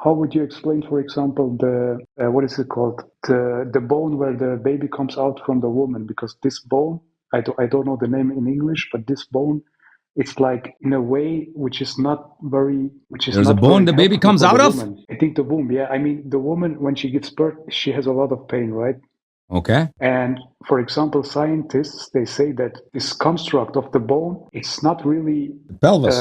how would you explain, for example, the what is it called, the bone where the baby comes out from the woman? Because this bone, I don't know the name in English, but this bone, it's like in a way which is not very There's a bone the baby helpful comes for the out of? woman. I think the womb, yeah. I mean, the woman when she gives birth, she has a lot of pain, right? Okay. And for example, scientists, they say that this construct of the bone, it's not really, The pelvis.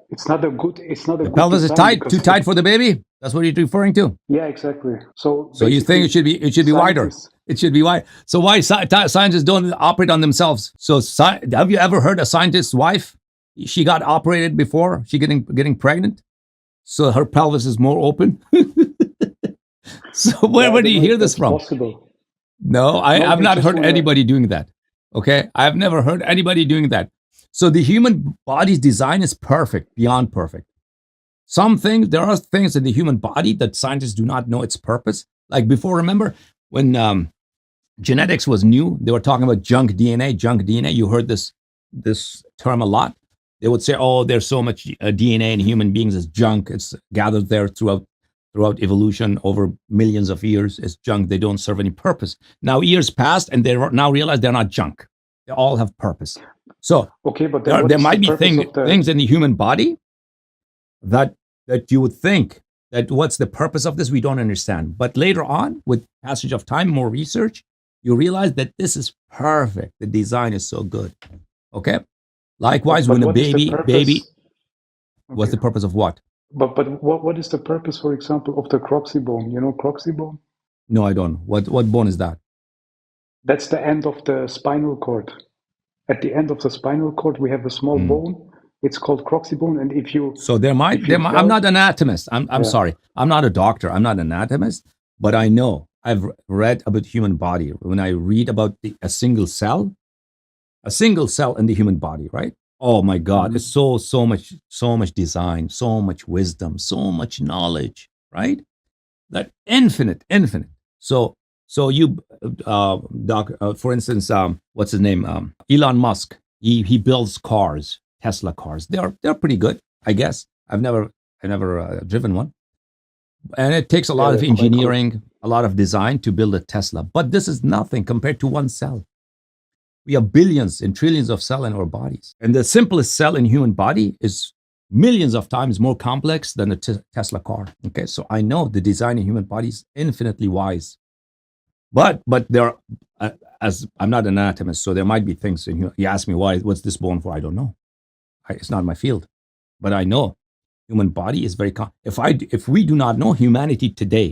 it's not a good The pelvis is design tight, because too tight for the baby? That's what you're referring to? yeah, exactly. So So you think it should be wider? scientists, It should be wide. So why scientists don't operate on themselves? So have you ever heard a scientist's wife? She got operated before she getting pregnant, so her pelvis is more open. So where do you hear this that's from? possible. No, No, I've they not just heard wanna, anybody doing that. Okay, I've never heard anybody doing that. So the human body's design is perfect, beyond perfect. There are things in the human body that scientists do not know its purpose. Like before, remember when genetics was new, they were talking about junk DNA. Junk DNA. You heard this term a lot. They would say, "Oh, there's so much DNA in human beings as junk. It's gathered there throughout evolution over millions of years. It's junk. They don't serve any purpose." Now years passed, and they now realize they're not junk. They all have purpose. So okay, but then there what is might the be purpose of the? things in the human body that you would think that what's the purpose of this, we don't understand. But later on, with passage of time, more research, you realize that this is perfect. The design is so good. Okay. Likewise, But when a what is the baby, purpose? what's Okay, the purpose of what? but what is the purpose, for example, of the croxy bone? You know, croxy bone. No, I don't. What bone is that? That's the end of the spinal cord. At the end of the spinal cord, we have a small Mm. bone. It's called croxy bone, and So there might. I'm felt, not an anatomist. I'm yeah, sorry. I'm not a doctor. I'm not an anatomist. But I know. I've read about human body. When I read about a single cell in the human body, right? Oh my God, mhm. it's so much design, so much wisdom, so much knowledge, right? That infinite. So you, doc, for instance, what's his name? Elon Musk. He builds cars, Tesla cars. They're pretty good, I guess. I've never driven one, and it takes a Yeah, lot of they're quite cool. engineering, a lot of design to build a Tesla. But this is nothing compared to one cell. We have billions and trillions of cells in our bodies. And the simplest cell in human body is millions of times more complex than a Tesla car. Okay, so I know the design in human body is infinitely wise. But there are, as I'm not an anatomist, so there might be things in here. You ask me what's this bone for? I don't know. It's not my field. But I know human body is very if we do not know, humanity today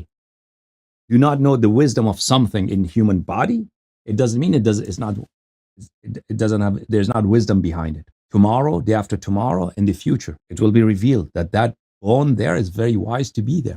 do not know the wisdom of something in human body, it doesn't mean it doesn't have, there's not wisdom behind it. Tomorrow, day after tomorrow, in the future, it will be revealed that bone there is very wise to be there.